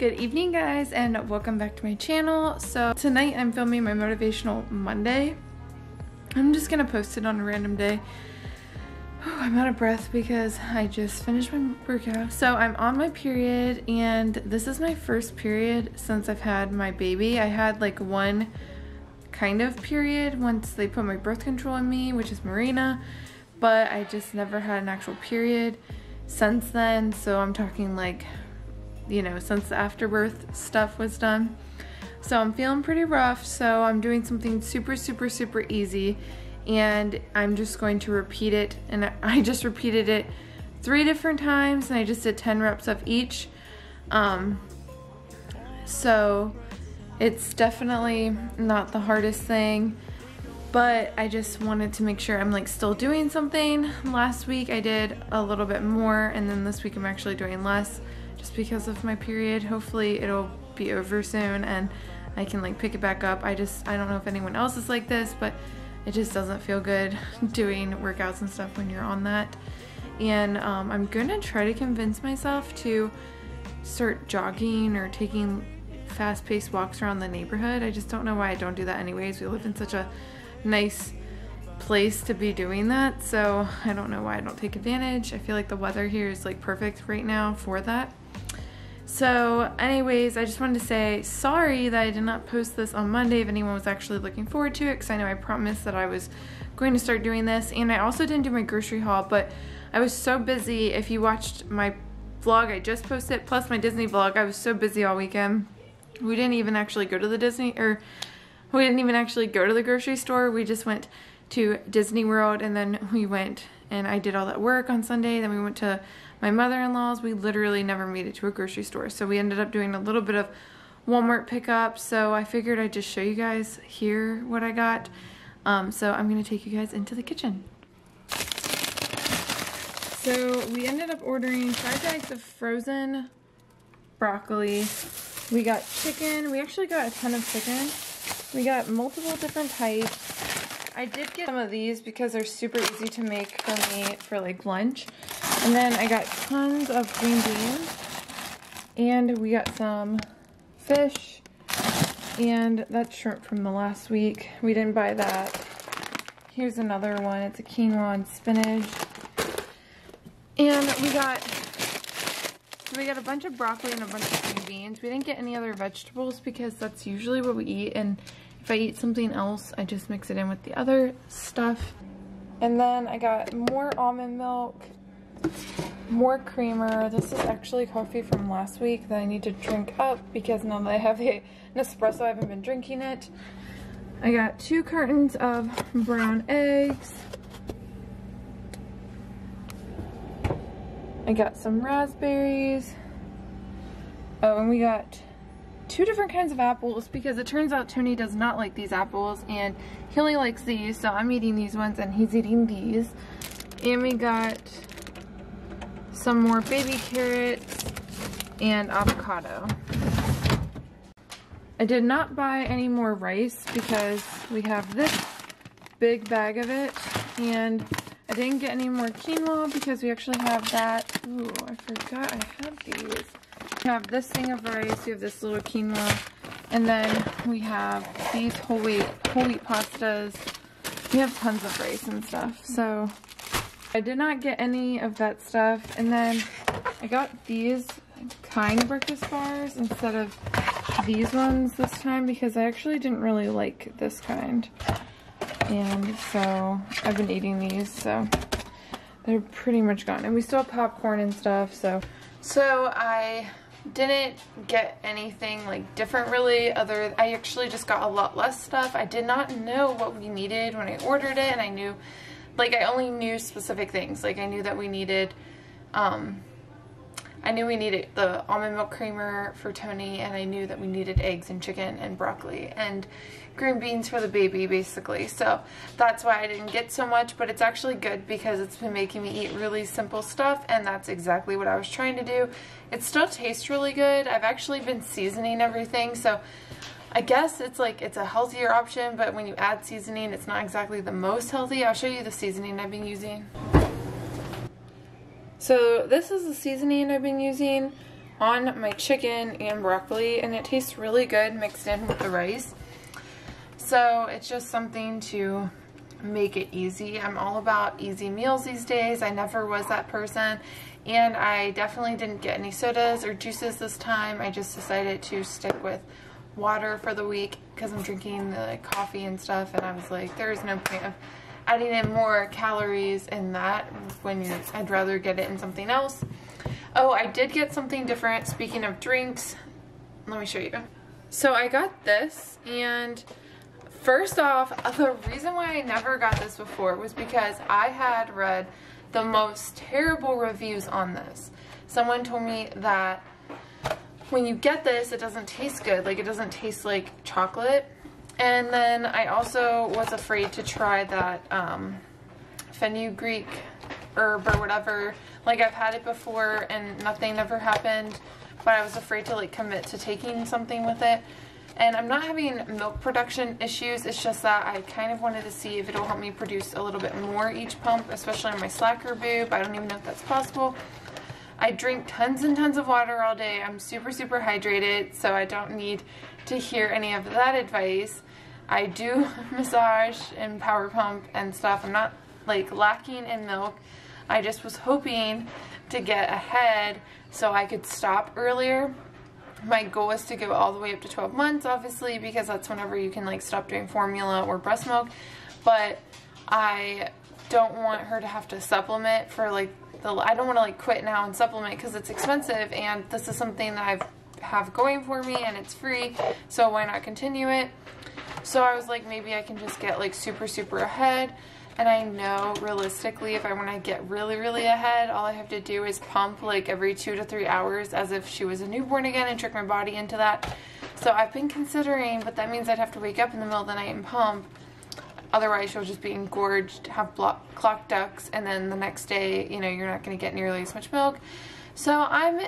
Good evening, guys, and welcome back to my channel. So tonight I'm filming my Motivational Monday. I'm just gonna post it on a random day. I'm out of breath because I just finished my workout. So I'm on my period, and this is my first period since I've had my baby. I had like one kind of period once they put my birth control in me, which is Mirena, but I just never had an actual period since then. So I'm talking like, you know, since the afterbirth stuff was done. So I'm feeling pretty rough, so I'm doing something super easy, and I'm just going to repeat it. And I just repeated it 3 different times, and I just did 10 reps of each. So it's definitely not the hardest thing, but I just wanted to make sure I'm like still doing something. Last week I did a little bit more, and then this week I'm actually doing less just because of my period. Hopefully it'll be over soon and I can like pick it back up. I don't know if anyone else is like this, but it just doesn't feel good doing workouts and stuff when you're on that. And I'm gonna try to convince myself to start jogging or taking fast-paced walks around the neighborhood. I just don't know why I don't do that anyways. We live in such a nice place to be doing that, so I don't know why I don't take advantage. I feel like the weather here is like perfect right now for that. So anyways, I just wanted to say sorry that I did not post this on Monday if anyone was actually looking forward to it, because I know I promised that I was going to start doing this. And I also didn't do my grocery haul, but I was so busy. If you watched my vlog I just posted, plus my Disney vlog, I was so busy all weekend. We didn't even actually go to the grocery store. We just went to Disney World, and then we went and I did all that work on Sunday. Then we went to my mother-in-law's. We literally never made it to a grocery store, so we ended up doing a little bit of Walmart pickup. So I figured I'd just show you guys here what I got. So I'm gonna take you guys into the kitchen. So we ended up ordering 5 bags of frozen broccoli. We got chicken. We actually got a ton of chicken. We got multiple different types. I did get some of these because they're super easy to make for me for like lunch. And then I got tons of green beans. And we got some fish. And that's shrimp from the last week. We didn't buy that. Here's another one. It's a quinoa and spinach. And we got a bunch of broccoli and a bunch of green beans. We didn't get any other vegetables because that's usually what we eat, and if I eat something else, I just mix it in with the other stuff. And then I got more almond milk, more creamer. This is actually coffee from last week that I need to drink up because now that I have an espresso, I haven't been drinking it. I got 2 cartons of brown eggs. I got some raspberries. Oh, and we got 2 different kinds of apples because it turns out Tony does not like these apples and he only likes these, so I'm eating these ones and he's eating these. And we got some more baby carrots and avocado. I did not buy any more rice because we have this big bag of it, and I didn't get any more quinoa because we actually have that. Ooh, I forgot I had these. We have this thing of rice, we have this little quinoa, and then we have these whole wheat pastas. We have tons of rice and stuff, so I did not get any of that stuff. And then I got these kind of breakfast bars instead of these ones this time because I actually didn't really like this kind. And so I've been eating these, so they're pretty much gone. And we still have popcorn and stuff, so I didn't get anything like different really. I actually just got a lot less stuff. I did not know what we needed when I ordered it, and I knew, like, I only knew specific things. Like, I knew that we needed the almond milk creamer for Tony, and I knew that we needed eggs and chicken and broccoli and green beans for the baby, basically. So that's why I didn't get so much, but it's actually good because it's been making me eat really simple stuff, and that's exactly what I was trying to do. It still tastes really good. I've actually been seasoning everything, so I guess it's like it's a healthier option, but when you add seasoning, it's not exactly the most healthy. I'll show you the seasoning I've been using. So this is the seasoning I've been using. on my chicken and broccoli, and it tastes really good mixed in with the rice. So it's just something to make it easy. I'm all about easy meals these days. I never was that person, and I definitely didn't get any sodas or juices this time. I just decided to stick with water for the week because I'm drinking the coffee and stuff, and I was like, there's no point of adding in more calories in that when I'd rather get it in something else. Oh, I did get something different. Speaking of drinks, let me show you. So I got this, and first off, the reason why I never got this before was because I had read the most terrible reviews on this. Someone told me that when you get this, it doesn't taste good. Like, it doesn't taste like chocolate. And then I also was afraid to try that fenugreek herb or whatever. Like, I've had it before and nothing ever happened, but I was afraid to like commit to taking something with it. And I'm not having milk production issues, it's just that I kind of wanted to see if it'll help me produce a little bit more each pump, especially on my slacker boob. I don't even know if that's possible. I drink tons and tons of water all day. I'm super, super hydrated, so I don't need to hear any of that advice. I do massage and power pump and stuff. I'm not like lacking in milk. I just was hoping to get ahead so I could stop earlier. My goal is to go all the way up to 12 months, obviously, because that's whenever you can like stop doing formula or breast milk. But I don't want her to have to supplement for like I don't want to like quit now and supplement because it's expensive, and this is something that I have going for me and it's free, so why not continue it? So I was like, maybe I can just get like super, super ahead. And I know realistically, if I want to get really, really ahead, all I have to do is pump like every 2 to 3 hours as if she was a newborn again and trick my body into that. So I've been considering, but that means I'd have to wake up in the middle of the night and pump. Otherwise, she'll just be engorged, have clock ducts, and then the next day, you know, you're not going to get nearly as much milk. So I'm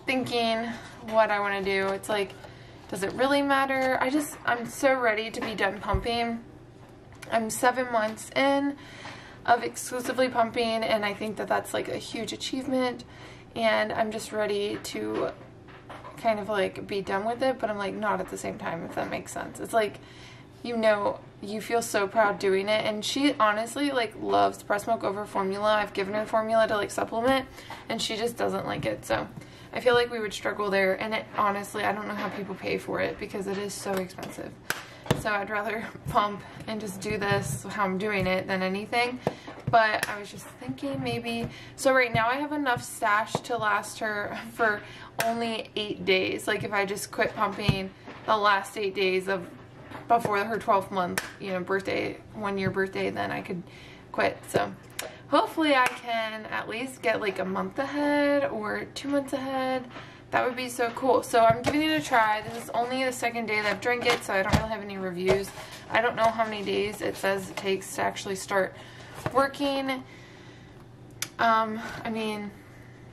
thinking what I want to do. It's like, does it really matter? I'm so ready to be done pumping. I'm 7 months in of exclusively pumping, and I think that that's like a huge achievement, and I'm just ready to kind of like be done with it, but I'm like not at the same time, if that makes sense. It's like, you know, you feel so proud doing it, and she honestly like loves breast milk over formula. I've given her formula to like supplement, and she just doesn't like it, so I feel like we would struggle there, and it honestly, I don't know how people pay for it because it is so expensive. So I'd rather pump and just do this how I'm doing it than anything. But I was just thinking maybe, so right now I have enough stash to last her for only 8 days. Like if I just quit pumping the last 8 days of before her 12th month, you know, birthday, 1 year birthday, then I could quit. So hopefully I can at least get like a month ahead or 2 months ahead. That would be so cool. So I'm giving it a try. This is only the second day that I've drank it, so I don't really have any reviews. I don't know how many days it says it takes to actually start working. I mean,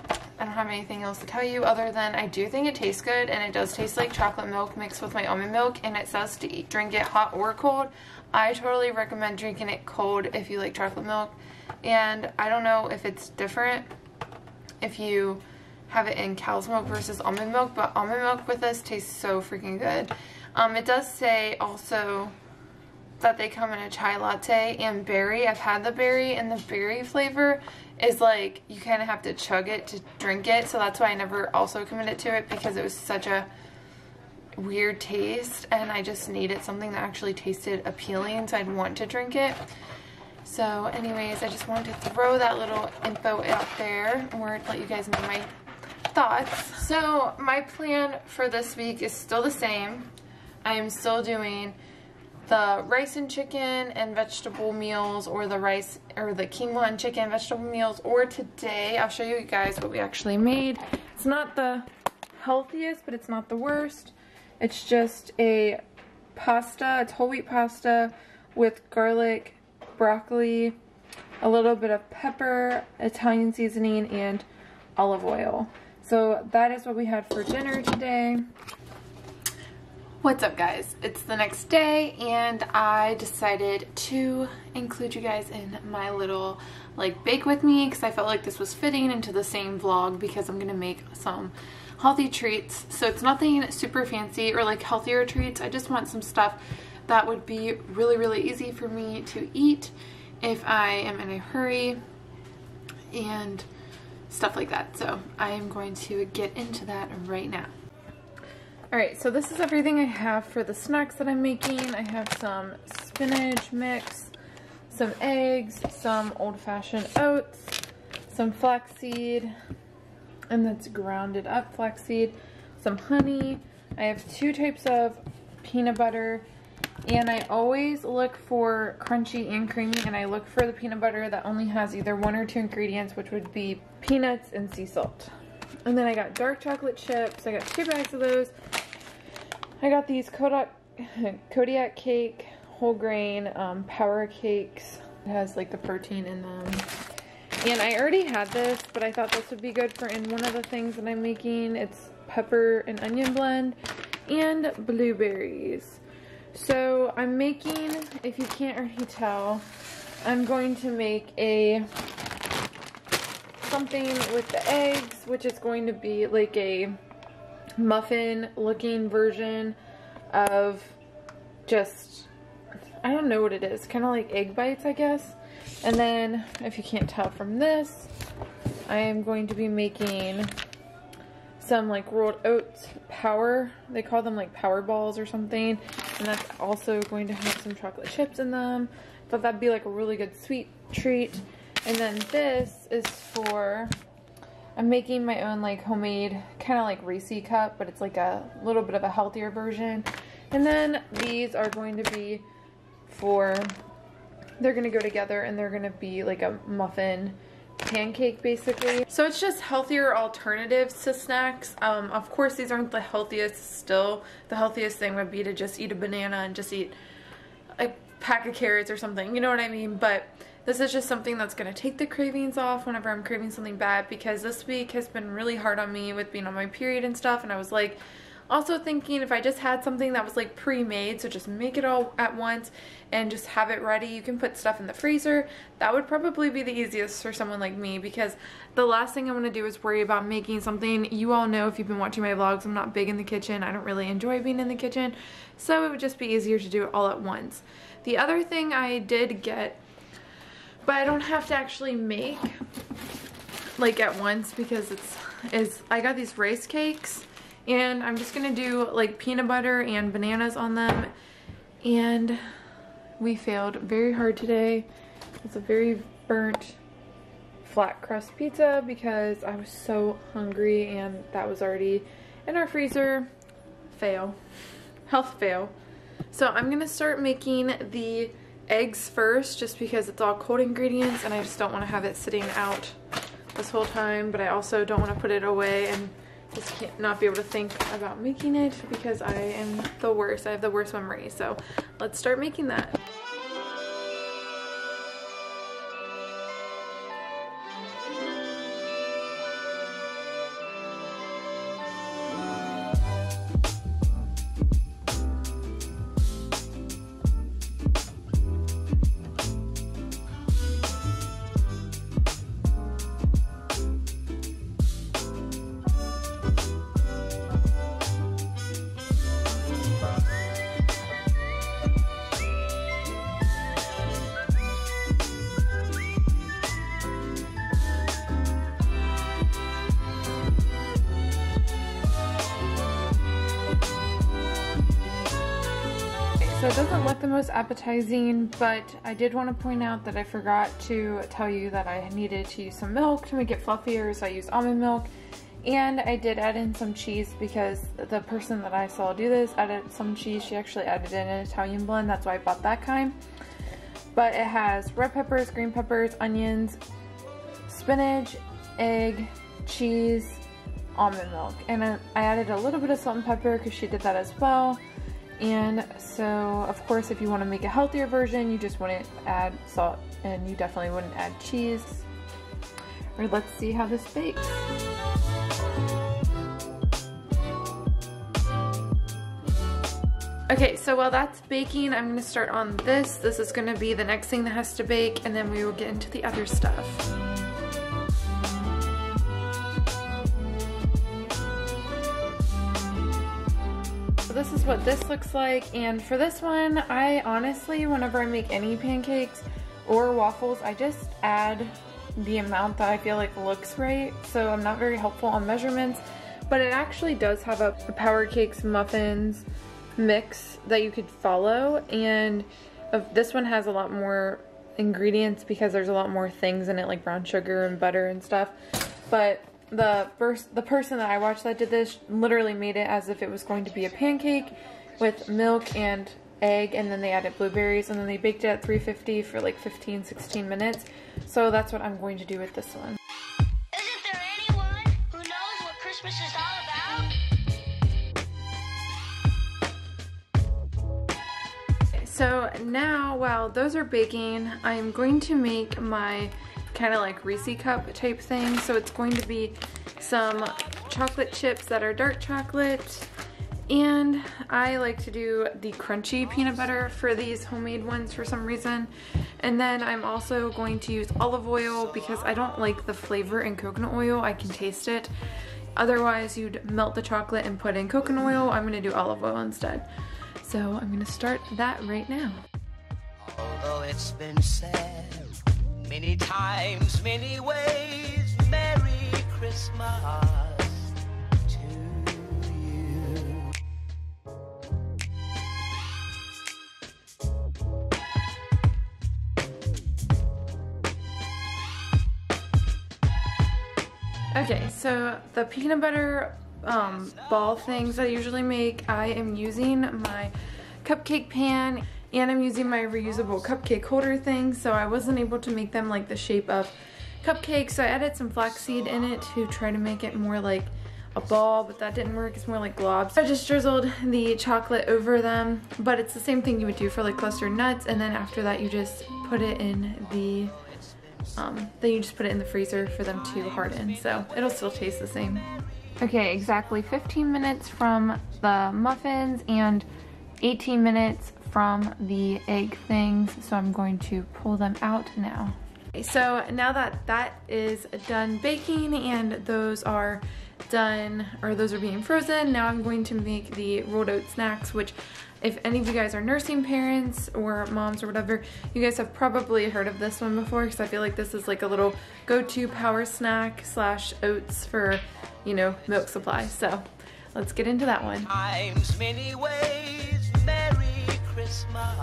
I don't have anything else to tell you other than I do think it tastes good, and it does taste like chocolate milk mixed with my almond milk, and it says to drink it hot or cold. I totally recommend drinking it cold if you like chocolate milk, and I don't know if it's different if you have it in cow's milk versus almond milk, but almond milk with this tastes so freaking good. It does say also that they come in a chai latte and berry. I've had the berry, and the berry flavor is like you kind of have to chug it to drink it, so that's why I never also committed to it, because it was such a weird taste and I just needed something that actually tasted appealing so I'd want to drink it. So anyways, I just wanted to throw that little info out there or let you guys know my thoughts. So my plan for this week is still the same. I am still doing the rice and chicken and vegetable meals, or the rice or the quinoa and chicken vegetable meals, or today I'll show you guys what we actually made. It's not the healthiest, but it's not the worst. It's just a pasta. It's whole wheat pasta with garlic, broccoli, a little bit of pepper, Italian seasoning, and olive oil. So that is what we had for dinner today. What's up, guys? It's the next day, and I decided to include you guys in my little like bake with me, because I felt like this was fitting into the same vlog, because I'm gonna make some healthy treats. So it's nothing super fancy or like healthier treats. I just want some stuff that would be really, really easy for me to eat if I am in a hurry and stuff like that. So I am going to get into that right now. Alright, so this is everything I have for the snacks that I'm making. I have some spinach mix, some eggs, some old-fashioned oats, some flaxseed, and that's grounded up flaxseed, some honey. I have 2 types of peanut butter, and I always look for crunchy and creamy, and I look for the peanut butter that only has either 1 or 2 ingredients, which would be peanuts and sea salt. And then I got dark chocolate chips. I got 2 bags of those. I got these Kodiak cake, whole grain, power cakes. It has like the protein in them. And I already had this, but I thought this would be good for in one of the things that I'm making. It's pepper and onion blend and blueberries. So I'm making, if you can't already tell, I'm going to make something with the eggs, which is going to be like a muffin looking version of just, I don't know what it is, kind of like egg bites, I guess. And then, if you can't tell from this, I am going to be making some like rolled oats power, they call them like power balls or something, and that's also going to have some chocolate chips in them. Thought that'd be like a really good sweet treat. And then this is for, I'm making my own like homemade kind of like Reese cup, but it's like a little bit of a healthier version. And then these are going to be for, they're going to go together and they're going to be like a muffin pancake basically. So it's just healthier alternatives to snacks. Of course these aren't the healthiest still. The healthiest thing would be to just eat a banana and just eat a pack of carrots or something, you know what I mean? But this is just something that's going to take the cravings off whenever I'm craving something bad, because this week has been really hard on me with being on my period and stuff, and I was like also thinking if I just had something that was like pre-made, so just make it all at once and just have it ready. You can put stuff in the freezer. That would probably be the easiest for someone like me, because the last thing I want to do is worry about making something. You all know if you've been watching my vlogs, I'm not big in the kitchen. I don't really enjoy being in the kitchen, so it would just be easier to do it all at once. The other thing I did get, but I don't have to actually make like at once, because I got these rice cakes, and I'm just gonna do like peanut butter and bananas on them. And we failed very hard today. It's a very burnt flat crust pizza because I was so hungry, and that was already in our freezer. Fail. Health fail. So I'm gonna start making the eggs first, just because it's all cold ingredients and I just don't want to have it sitting out this whole time, but I also don't want to put it away and just can't not be able to think about making it, because I am the worst. I have the worst memory. So let's start making that. So it doesn't look the most appetizing, but I did want to point out that I forgot to tell you that I needed to use some milk to make it fluffier, so I used almond milk. And I did add in some cheese, because the person that I saw do this added some cheese. She actually added in an Italian blend, that's why I bought that kind. But it has red peppers, green peppers, onions, spinach, egg, cheese, almond milk. And I added a little bit of salt and pepper because she did that as well. And so, of course, if you want to make a healthier version, you just wouldn't add salt, and you definitely wouldn't add cheese. Or let's see how this bakes. Okay, so while that's baking, I'm going to start on this. This is going to be the next thing that has to bake, and then we will get into the other stuff. what this looks like, and for this one, I honestly, whenever I make any pancakes or waffles, I just add the amount that I feel like looks right, so I'm not very helpful on measurements, but it actually does have a Power Cakes muffins mix that you could follow, and this one has a lot more ingredients because there's a lot more things in it, like brown sugar and butter and stuff. But the person that I watched that did this literally made it as if it was going to be a pancake with milk and egg, and then they added blueberries, and then they baked it at 350 for like 15-16 minutes. So that's what I'm going to do with this one. Isn't there anyone who knows what Christmas is all about? So now, while those are baking, I'm going to make my kind of like Reese cup type thing. So it's going to be some chocolate chips that are dark chocolate, and I like to do the crunchy peanut butter for these homemade ones for some reason. And then I'm also going to use olive oil because I don't like the flavor in coconut oil. I can taste it. Otherwise, you'd melt the chocolate and put in coconut oil. I'm going to do olive oil instead. So I'm going to start that right now. Although it's been said many times, many ways, Merry Christmas to you. Okay, so the peanut butter ball things I usually make, I am using my cupcake pan, and I'm using my reusable cupcake holder thing, so I wasn't able to make them like the shape of cupcakes, so I added some flaxseed in it to try to make it more like a ball, but that didn't work. It's more like globs. I just drizzled the chocolate over them, but it's the same thing you would do for like clustered nuts, and then after that you just put it in the freezer for them to harden, so it'll still taste the same. Okay, exactly 15 minutes from the muffins and 18 minutes from the egg things, so I'm going to pull them out now. Okay, so now that that is done baking and those are done, or those are being frozen, now I'm going to make the rolled oat snacks, which if any of you guys are nursing parents or moms or whatever, you guys have probably heard of this one before, because I feel like this is like a little go-to power snack slash oats for, you know, milk supply. So let's get into that one. Times, many ways, Merry Christmas.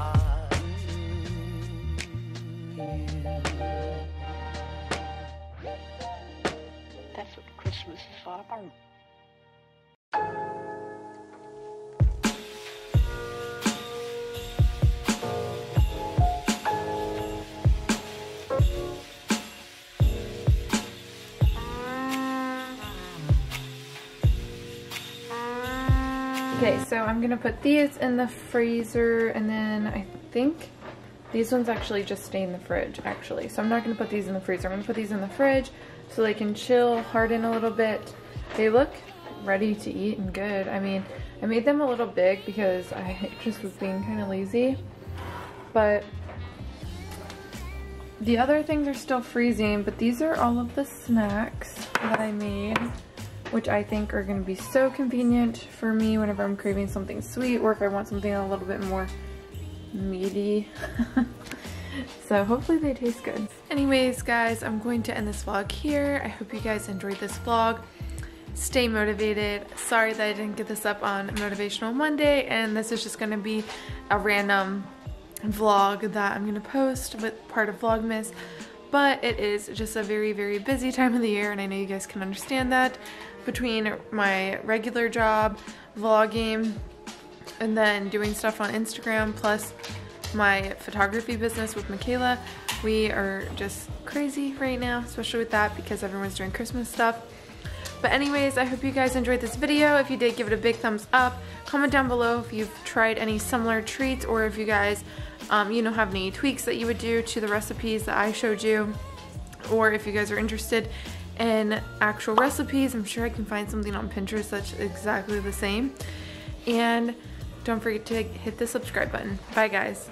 That's what Christmas is all about. Okay, so I'm gonna put these in the freezer, and then I think these ones actually just stay in the fridge, actually. So I'm not gonna put these in the freezer. I'm gonna put these in the fridge so they can chill, harden a little bit. They look ready to eat and good. I mean, I made them a little big because I just was being kind of lazy, but the other things are still freezing. But these are all of the snacks that I made, which I think are going to be so convenient for me whenever I'm craving something sweet, or if I want something a little bit more meaty. So hopefully they taste good. Anyways, guys, I'm going to end this vlog here. I hope you guys enjoyed this vlog. Stay motivated. Sorry that I didn't get this up on Motivational Monday, and this is just going to be a random vlog that I'm going to post with part of Vlogmas. But it is just a very, very busy time of the year, and I know you guys can understand that. Between my regular job, vlogging, and then doing stuff on Instagram, plus my photography business with Michaela, we are just crazy right now, especially with that because everyone's doing Christmas stuff. But anyways, I hope you guys enjoyed this video. If you did, give it a big thumbs up. Comment down below if you've tried any similar treats, or if you guys you know, have any tweaks that you would do to the recipes that I showed you, or if you guys are interested in actual recipes. I'm sure I can find something on Pinterest that's exactly the same. And don't forget to hit the subscribe button. Bye, guys.